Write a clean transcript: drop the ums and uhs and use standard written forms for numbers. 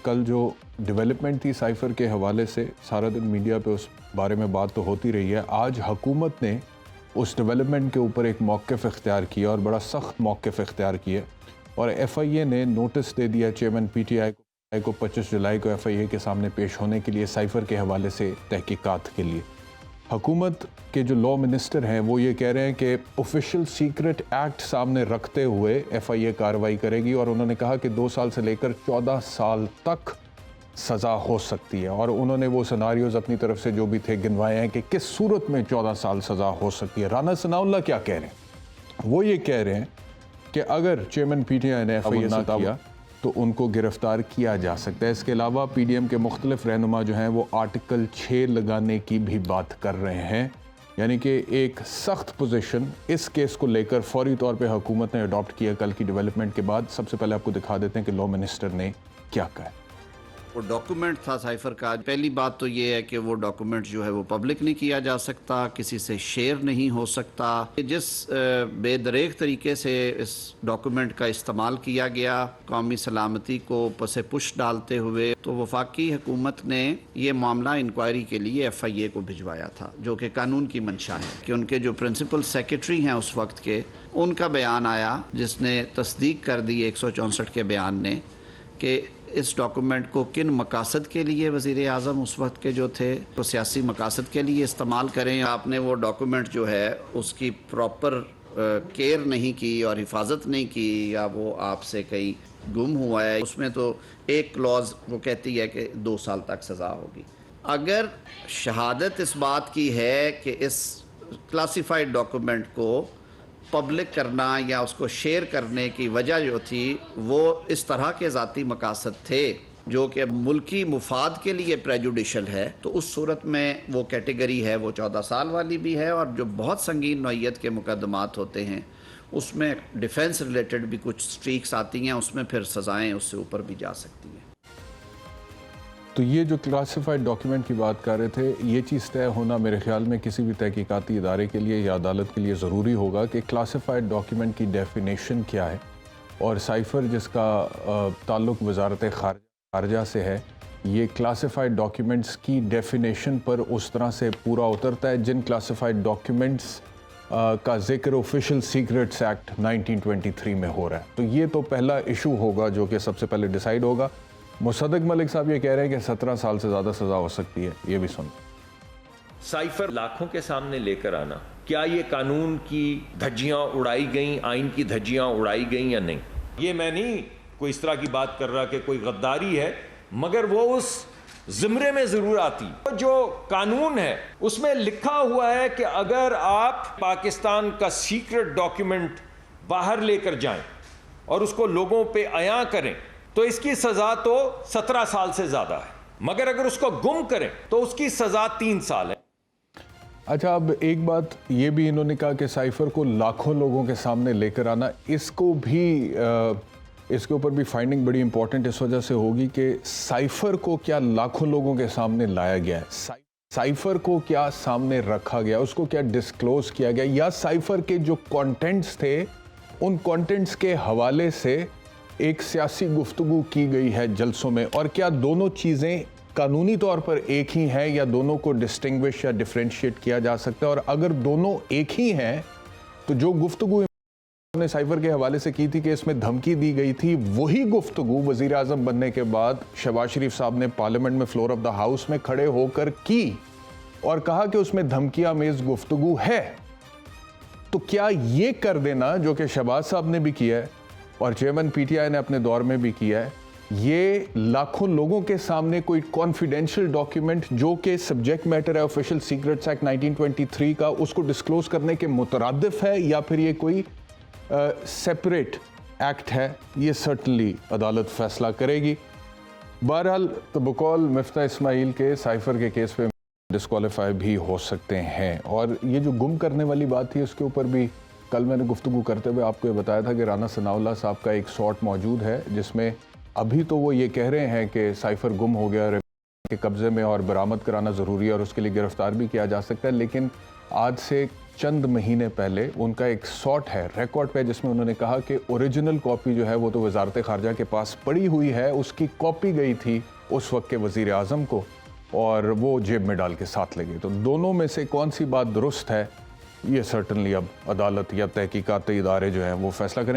कल जो डेवलपमेंट थी साइफ़र के हवाले से, सारा दिन मीडिया पे उस बारे में बात तो होती रही है। आज हुकूमत ने उस डेवलपमेंट के ऊपर एक मौक़िफ़ इख्तियार किया और बड़ा सख्त मौक़िफ़ इख्तियार किया और FIA ने नोटिस दे दिया चेयरमैन PTI को 25 जुलाई को FIA के सामने पेश होने के लिए साइफ़र के हवाले से तहकीकात के लिए। हुकूमत के जो लॉ मिनिस्टर हैं वो ये कह रहे हैं कि ऑफिशियल सीक्रेट एक्ट सामने रखते हुए FIA कार्रवाई करेगी और उन्होंने कहा कि 2 साल से लेकर 14 साल तक सज़ा हो सकती है और उन्होंने वो सिनारियोज़ अपनी तरफ से जो भी थे गिनवाए हैं कि किस सूरत में 14 साल सज़ा हो सकती है। राना सनाउल्लाह क्या कह रहे हैं? वो ये कह रहे हैं कि अगर चेयरमैन PTI ने FIA ना किया तो उनको गिरफ़्तार किया जा सकता है। इसके अलावा PDM के मुख्तलिफ रहनुमा जो हैं वो आर्टिकल 6 लगाने की भी बात कर रहे हैं, यानी कि एक सख्त पोजीशन इस केस को लेकर फौरी तौर पे हुकूमत ने अडॉप्ट किया कल की डेवलपमेंट के बाद। सबसे पहले आपको दिखा देते हैं कि लॉ मिनिस्टर ने क्या कहा। वो डॉक्यूमेंट था साइफर का। पहली बात तो ये है कि वो डॉक्यूमेंट जो है वो पब्लिक नहीं किया जा सकता, किसी से शेयर नहीं हो सकता। जिस बेदरेक तरीके से इस डॉक्यूमेंट का इस्तेमाल किया गया कौमी सलामती को पसे पुश डालते हुए, तो वफाकी हुकूमत ने ये मामला इंक्वायरी के लिए FIA को भिजवाया था, जो कि कानून की मंशा है कि उनके जो प्रिंसिपल सेक्रेटरी हैं उस वक्त के, उनका बयान आया जिसने तस्दीक कर दी 164 के बयान ने कि इस डॉक्यूमेंट को किन मकासद के लिए वज़ीर आज़म उस वक्त के जो थे तो सियासी मकासद के लिए इस्तेमाल करें। आपने वो डॉक्यूमेंट जो है उसकी प्रॉपर केयर नहीं की और हिफाजत नहीं की, या वो आपसे कहीं गुम हुआ है। उसमें तो एक क्लॉज वो कहती है कि 2 साल तक सज़ा होगी। अगर शहादत इस बात की है कि इस क्लासिफाइड डॉक्यूमेंट को पब्लिक करना या उसको शेयर करने की वजह जो थी वो इस तरह के ज़ाती मकासद थे जो कि मुल्की मुफाद के लिए प्रेजुडिशल है, तो उस सूरत में वो कैटेगरी है वो 14 साल वाली भी है। और जो बहुत संगीन नौइयत के मुकदमात होते हैं उसमें डिफेंस रिलेटेड भी कुछ स्ट्रीक्स आती हैं, उसमें फिर सज़ाएँ उससे ऊपर भी जा सकती हैं। तो ये जो क्लासिफाइड डॉक्यूमेंट की बात कर रहे थे, ये चीज़ तय होना मेरे ख्याल में किसी भी तहकीकाती इदारे के लिए या अदालत के लिए ज़रूरी होगा कि क्लासिफाइड डॉक्यूमेंट की डेफिनेशन क्या है और साइफ़र जिसका ताल्लुक़ वज़ारत ख़ारजा से है, ये क्लासिफाइड डॉक्यूमेंट्स की डेफिनेशन पर उस तरह से पूरा उतरता है जिन क्लासिफाइड डॉक्यूमेंट्स का ज़िक्र ऑफिशियल सीक्रेट्स एक्ट 1923 में हो रहा है। तो ये तो पहला इशू होगा जो कि सबसे पहले डिसाइड होगा। मुसद्दिक मलिक साहब ये कह रहे हैं कि 17 साल से ज़्यादा सज़ा हो सकती है, ये भी सुन। साइफर लाखों के सामने लेकर आना, क्या ये कानून की धज्जियां उड़ाई गई, आइन की धज्जियां उड़ाई गई या नहीं? ये मैं नहीं कोई इस तरह की बात कर रहा कि कोई गद्दारी है, मगर वो उस ज़िम्रे में ज़रूर आती। जो कानून है उसमें लिखा हुआ है कि अगर आप पाकिस्तान का सीक्रेट डॉक्यूमेंट बाहर लेकर जाएं और उसको लोगों पे अया करें तो इसकी सज़ा तो 17 साल से ज़्यादा है, मगर अगर उसको गुम करें तो उसकी सज़ा 3 साल है। अच्छा, अब एक बात ये भी इन्होंने कहा कि साइफ़र को लाखों लोगों के सामने लेकर आना, इसको भी इसके ऊपर भी फाइंडिंग बड़ी इंपॉर्टेंट इस वजह से होगी कि साइफ़र को क्या लाखों लोगों के सामने लाया गया है, साइफ़र को क्या सामने रखा गया, उसको क्या डिस्क्लोज़ किया गया, या साइफ़र के जो कंटेंट्स थे उन कंटेंट्स के हवाले से एक सियासी गुफ्तगू की गई है जलसों में, और क्या दोनों चीज़ें कानूनी तौर पर एक ही हैं या दोनों को डिस्टिंग्विश या डिफरेंशिएट किया जा सकता है? और अगर दोनों एक ही हैं तो जो गुफ्तगू ने साइफ़र के हवाले से की थी कि इसमें धमकी दी गई थी, वही गुफ्तगू वज़ीर आज़म बनने के बाद शहबाज शरीफ साहब ने पार्लियामेंट में फ्लोर ऑफ द हाउस में खड़े होकर की और कहा कि उसमें धमकियां मेज़ गुफ्तगू है। तो क्या ये कर देना जो कि शहबाज साहब ने भी किया है और चेयरमैन PTI ने अपने दौर में भी किया है, ये लाखों लोगों के सामने कोई कॉन्फिडेंशियल डॉक्यूमेंट जो कि सब्जेक्ट मैटर है ऑफिशियल सीक्रेट्स एक्ट 1923 का, उसको डिस्क्लोज करने के मुतरादिफ है या फिर ये कोई सेपरेट एक्ट है, ये सर्टनली अदालत फैसला करेगी। बहरहाल तो बकौल मिफ्ता इस्माइल के साइफ़र के केस पे डिस्क्वालीफाई भी हो सकते हैं। और ये जो गुम करने वाली बात थी उसके ऊपर भी कल मैंने गुफ्तगू करते हुए आपको ये बताया था कि राना सनाउल्लाह साहब का एक शॉट मौजूद है जिसमें अभी तो वो ये कह रहे हैं कि साइफ़र गुम हो गया के कब्ज़े में और बरामद कराना ज़रूरी है और उसके लिए गिरफ़्तार भी किया जा सकता है, लेकिन आज से चंद महीने पहले उनका एक शॉट है रिकॉर्ड पे जिसमें उन्होंने कहा कि ओरिजिनल कॉपी जो है वो तो वजारत खारजा के पास पड़ी हुई है, उसकी कॉपी गई थी उस वक्त के वजीर आज़म को और वो जेब में डाल के साथ ले गई। तो दोनों में से कौन सी बात दुरुस्त है, ये सर्टनली अब अदालत या तहकीकाती इदारे जो हैं वो फैसला करेंगे।